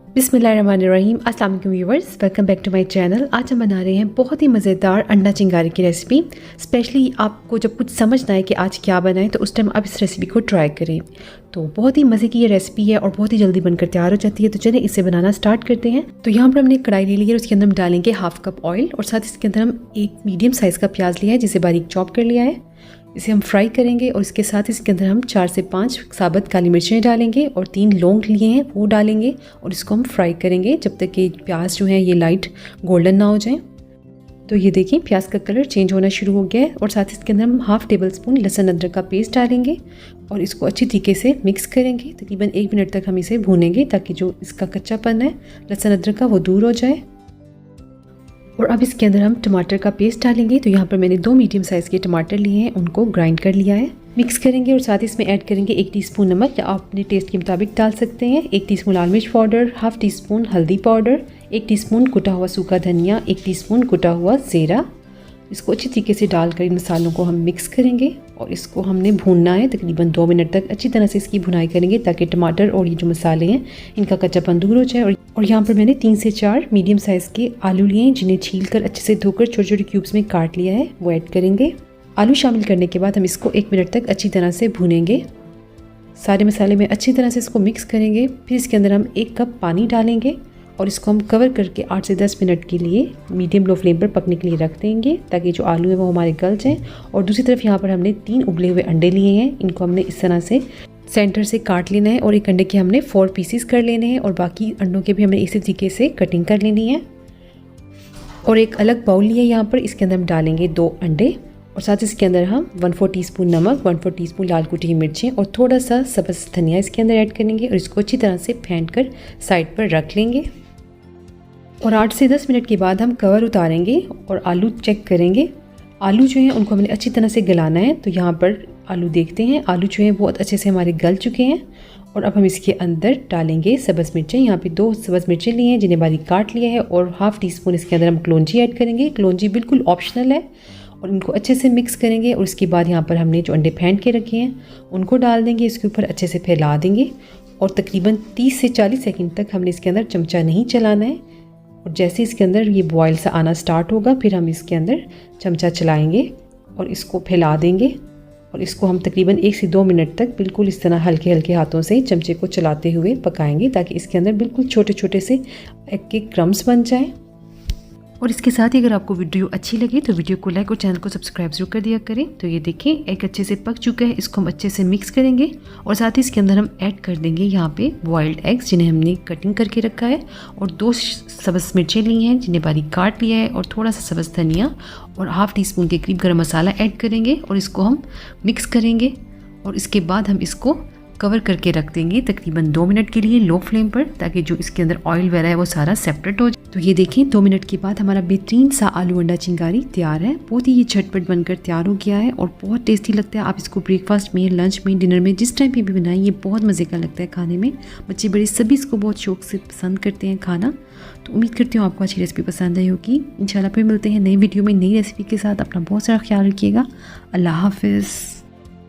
बिस्मिल्लाहिर्रहमानिर्रहीम। अस्सलाम वालेकुम viewers, welcome back to my channel. आज हम बना रहे हैं बहुत ही मज़ेदार अंडा चिंगारी की रेसिपी। स्पेशली आपको जब कुछ समझ ना आए कि आज क्या बनाएं तो उस टाइम आप इस रेसिपी को ट्राई करें। तो बहुत ही मज़े की ये रेसिपी है और बहुत ही जल्दी बनकर तैयार हो जाती है। तो चलिए इसे बनाना स्टार्ट करते हैं। तो यहाँ पर हमने एक कढ़ाई ले ली है, उसके अंदर हम डालेंगे हाफ कप ऑयल और साथ इसके अंदर हम एक मीडियम साइज़ का प्याज लिया है जिसे बारीक चॉप कर लिया है। इसे हम फ्राई करेंगे और इसके साथ इसके अंदर हम 4 से 5 साबुत काली मिर्चें डालेंगे और 3 लौंग लिए हैं वो डालेंगे और इसको हम फ्राई करेंगे जब तक कि प्याज जो है ये लाइट गोल्डन ना हो जाए। तो ये देखिए प्याज का कलर चेंज होना शुरू हो गया है और साथ इसके अंदर हम हाफ टेबल स्पून लहसुन अदरक का पेस्ट डालेंगे और इसको अच्छी तरीके से मिक्स करेंगे। तकरीबन 1 मिनट तक हम इसे भूनेंगे ताकि जो इसका कच्चापन है लहसुन अदरक का वो दूर हो जाए। और अब इसके अंदर हम टमाटर का पेस्ट डालेंगे। तो यहाँ पर मैंने 2 मीडियम साइज़ के टमाटर लिए हैं, उनको ग्राइंड कर लिया है। मिक्स करेंगे और साथ इसमें ऐड करेंगे 1 टीस्पून नमक, आप अपने टेस्ट के मुताबिक डाल सकते हैं। 1 टीस्पून लाल मिर्च पाउडर, हाफ टी स्पून हल्दी पाउडर, 1 टीस्पून कुटा हुआ सूखा धनिया, 1 टीस्पून कुटा हुआ ज़ीरा। इसको अच्छी तरीके से डालकर इन मसालों को हम मिक्स करेंगे और इसको हमने भूनना है तकरीबन 2 मिनट तक। अच्छी तरह से इसकी भुनाई करेंगे ताकि टमाटर और ये जो मसाले हैं इनका कच्चापन दूर हो जाए। और यहाँ पर मैंने 3 से 4 मीडियम साइज़ के आलू लिए हैं जिन्हें छीलकर अच्छे से धोकर छोटे छोटे क्यूब्स में काट लिया है, वो ऐड करेंगे। आलू शामिल करने के बाद हम इसको 1 मिनट तक अच्छी तरह से भूनेंगे। सारे मसाले में अच्छी तरह से इसको मिक्स करेंगे। फिर इसके अंदर हम 1 कप पानी डालेंगे और इसको हम कवर करके 8 से 10 मिनट के लिए मीडियम लो फ्लेम पर पकने के लिए रख देंगे ताकि जो आलू है वो हमारे गल जाएं। और दूसरी तरफ यहाँ पर हमने 3 उबले हुए अंडे लिए हैं, इनको हमने इस तरह से सेंटर से काट लेना है और एक अंडे के हमने 4 पीसेस कर लेने हैं और बाकी अंडों के भी हमने इसी तरीके से कटिंग कर लेनी है। और एक अलग बाउल लिया यहाँ पर, इसके अंदर हम डालेंगे 2 अंडे और साथ इसके अंदर हम 1/4 टीस्पून नमक, 1/4 टीस्पून लाल कुटी मिर्चें और थोड़ा सा सब्ज़ धनिया इसके अंदर ऐड करेंगे और इसको अच्छी तरह से फेंट कर साइड पर रख लेंगे। और 8 से 10 मिनट के बाद हम कवर उतारेंगे और आलू चेक करेंगे। आलू जो हैं उनको हमने अच्छी तरह से गलाना है। तो यहाँ पर आलू देखते हैं, आलू जो हैं बहुत अच्छे से हमारे गल चुके हैं। और अब हम इसके अंदर डालेंगे सब्ज़ मिर्चें। यहाँ पे 2 सब्ज़ मिर्चें लिए हैं जिन्हें बारीक काट लिया है और हाफ टी स्पून इसके अंदर हम कलौंजी ऐड करेंगे। कलौंजी बिल्कुल ऑप्शनल है और इनको अच्छे से मिक्स करेंगे। और इसके बाद यहाँ पर हमने जो अंडे फेंट के रखे हैं उनको डाल देंगे, इसके ऊपर अच्छे से फैला देंगे और तकरीबन 30 से 40 सेकेंड तक हमने इसके अंदर चमचा नहीं चलाना है। और जैसे इसके अंदर ये बॉयल सा आना स्टार्ट होगा फिर हम इसके अंदर चमचा चलाएंगे और इसको फैला देंगे और इसको हम तकरीबन 1 से 2 मिनट तक बिल्कुल इस तरह हल्के हल्के हाथों से चमचे को चलाते हुए पकाएंगे ताकि इसके अंदर बिल्कुल छोटे छोटे से एग के क्रम्स बन जाएं। और इसके साथ ही अगर आपको वीडियो अच्छी लगे तो वीडियो को लाइक और चैनल को सब्सक्राइब जरूर कर दिया करें। तो ये देखें एग अच्छे से पक चुका है, इसको हम अच्छे से मिक्स करेंगे और साथ ही इसके अंदर हम ऐड कर देंगे यहाँ पे बॉइल्ड एग्स जिन्हें हमने कटिंग करके रखा है और 2 सब्ज़ मिर्चें ली हैं जिन्हें बारीक काट लिया है और थोड़ा सा सब्ज़ धनिया और हाफ टी स्पून के करीब गरम मसाला ऐड करेंगे और इसको हम मिक्स करेंगे। और इसके बाद हम इसको कवर करके रख देंगे तकरीबन 2 मिनट के लिए लो फ्लेम पर ताकि जो इसके अंदर ऑयल वगैरह है वो सारा सेपरेट हो जाए। तो ये देखें 2 मिनट के बाद हमारा बेहतरीन सा आलू अंडा चिंगारी तैयार है। बहुत ही ये झटपट बनकर तैयार हो गया है और बहुत टेस्टी लगता है। आप इसको ब्रेकफास्ट में, लंच में, डिनर में जिस टाइम पे भी बनाएं ये बहुत मज़े का लगता है खाने में। बच्चे बड़े सभी इसको बहुत शौक से पसंद करते हैं खाना। तो उम्मीद करती हूँ आपको अच्छी रेसिपी पसंद आई होगी। इंशाल्लाह फिर मिलते हैं नई वीडियो में नई रेसिपी के साथ। अपना बहुत सारा ख्याल रखिएगा। अल्लाह हाफिज़।